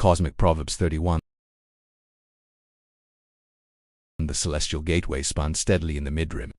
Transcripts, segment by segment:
Cosmic Proverbs 31. The celestial gateway spun steadily in the midrim,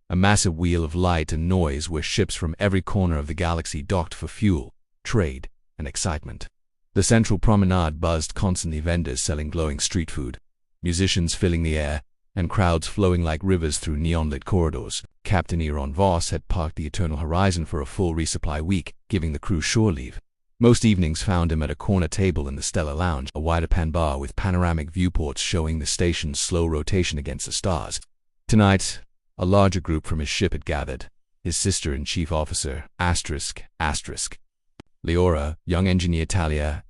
a massive wheel of light and noise where ships from every corner of the galaxy docked for fuel, trade, and excitement. The central promenade buzzed constantly, vendors selling glowing street food, musicians filling the air, and crowds flowing like rivers through neon-lit corridors. Captain Aaron Voss had parked the Eternal Horizon for a full resupply week, giving the crew shore leave. Most evenings found him at a corner table in the Stellar Lounge, a wider-pan bar with panoramic viewports showing the station's slow rotation against the stars. Tonight, a larger group from his ship had gathered. His sister-in-chief officer, Leora, young engineer Talia,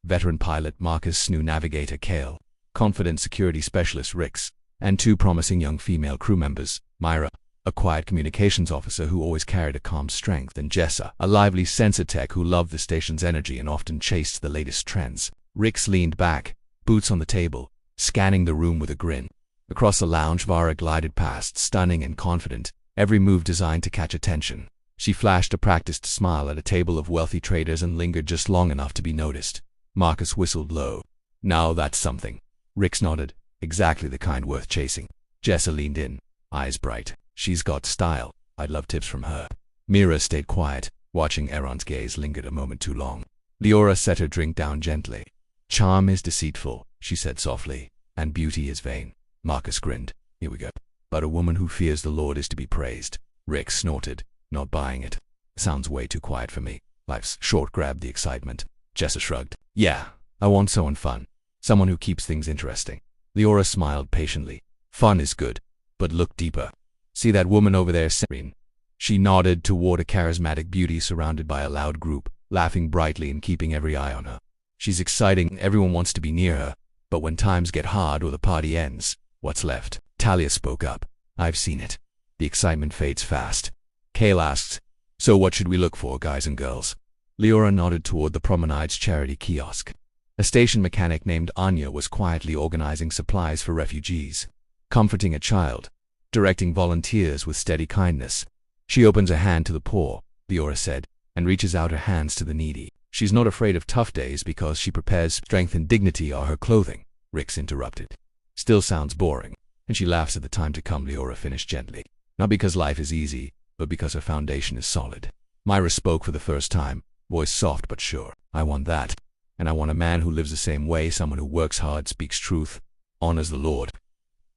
veteran pilot Marcus, new navigator Kale, confident security specialist Rix, and two promising young female crew members, Myra, a quiet communications officer who always carried a calm strength, and Jessa, a lively sensor tech who loved the station's energy and often chased the latest trends. Rix leaned back, boots on the table, scanning the room with a grin. Across the lounge, Vara glided past, stunning and confident, every move designed to catch attention. She flashed a practiced smile at a table of wealthy traders and lingered just long enough to be noticed. Marcus whistled low. Now that's something. Rix nodded, exactly the kind worth chasing. Jessa leaned in, eyes bright. She's got style. I'd love tips from her. Mira stayed quiet, watching Aaron's gaze lingered a moment too long. Leora set her drink down gently. Charm is deceitful, she said softly, and beauty is vain. Marcus grinned. Here we go. But a woman who fears the Lord is to be praised. Rix snorted, not buying it. Sounds way too quiet for me. Life's short. Grabbed the excitement. Jessa shrugged. Yeah, I want someone fun. Someone who keeps things interesting. Leora smiled patiently. Fun is good, but look deeper. See that woman over there, Serene? She nodded toward a charismatic beauty surrounded by a loud group, laughing brightly and keeping every eye on her. She's exciting, everyone wants to be near her, but when times get hard or the party ends, what's left? Talia spoke up. I've seen it. The excitement fades fast. Kale asked, so what should we look for, guys and girls? Leora nodded toward the promenade's charity kiosk. A station mechanic named Anya was quietly organizing supplies for refugees, comforting a child, directing volunteers with steady kindness. She opens a hand to the poor, Leora said, and reaches out her hands to the needy. She's not afraid of tough days because she prepares. Strength and dignity are her clothing, Rix interrupted. Still sounds boring, and she laughs at the time to come, Leora finished gently. Not because life is easy, but because her foundation is solid. Myra spoke for the first time, voice soft but sure. I want that. And I want a man who lives the same way, someone who works hard, speaks truth, honors the Lord.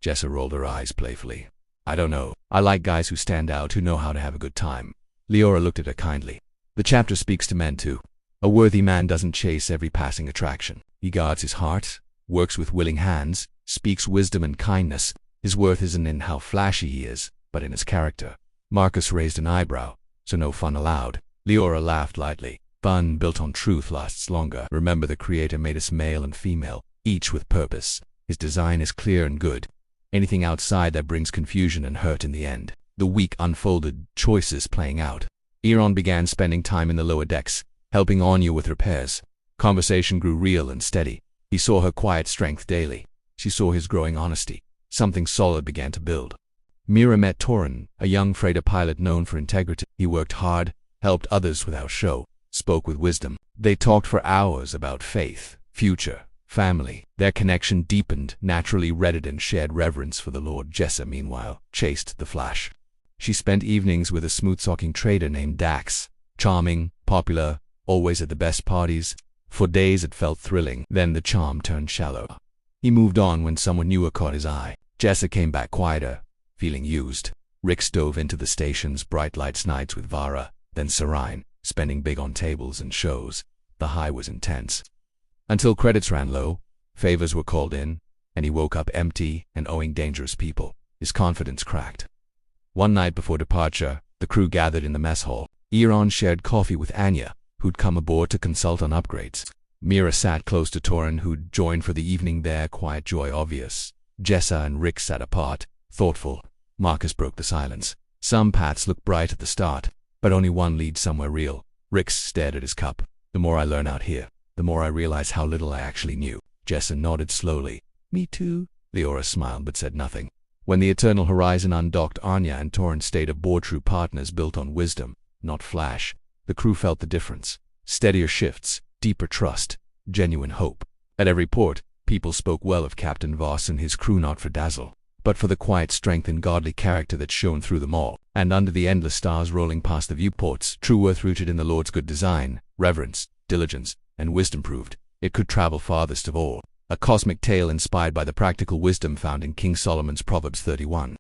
Jessa rolled her eyes playfully. I don't know. I like guys who stand out, who know how to have a good time. Leora looked at her kindly. The chapter speaks to men too. A worthy man doesn't chase every passing attraction. He guards his heart, works with willing hands, speaks wisdom and kindness. His worth isn't in how flashy he is, but in his character. Marcus raised an eyebrow. So no fun allowed. Leora laughed lightly. Fun built on truth lasts longer. Remember, the Creator made us male and female, each with purpose. His design is clear and good. Anything outside that brings confusion and hurt in the end. The week unfolded, choices playing out. Aaron began spending time in the lower decks, helping Anya with repairs. Conversation grew real and steady. He saw her quiet strength daily. She saw his growing honesty. Something solid began to build. Mira met Torin, a young freighter pilot known for integrity. He worked hard, helped others without show, spoke with wisdom. They talked for hours about faith, future, family. Their connection deepened, naturally rooted in shared reverence for the Lord. Jessa, meanwhile, chased the flash. She spent evenings with a smooth-talking trader named Dax. Charming, popular, always at the best parties. For days it felt thrilling, then the charm turned shallow. He moved on when someone newer caught his eye. Jessa came back quieter, feeling used. Rix dove into the station's bright lights nights with Vara, then Serine, spending big on tables and shows. The high was intense. Until credits ran low, favors were called in, and he woke up empty and owing dangerous people. His confidence cracked. One night before departure, the crew gathered in the mess hall. Aaron shared coffee with Anya, who'd come aboard to consult on upgrades. Mira sat close to Torin, who'd joined for the evening, their quiet joy obvious. Jessa and Rick sat apart, thoughtful. Marcus broke the silence. Some paths look bright at the start, but only one leads somewhere real. Rick stared at his cup. The more I learn out here, the more I realize how little I actually knew. Jessa nodded slowly. Me too. Leora smiled but said nothing. When the Eternal Horizon undocked, Anya and Torin stayed aboard, true partners built on wisdom, not flash. The crew felt the difference. Steadier shifts, deeper trust. genuine hope. At every port, people spoke well of Captain Voss and his crew, not for dazzle, but for the quiet strength and godly character that shone through them all. And under the endless stars rolling past the viewports, true worth rooted in the Lord's good design, reverence, diligence, and wisdom proved it could travel farthest of all. A cosmic tale inspired by the practical wisdom found in King Solomon's Proverbs 31.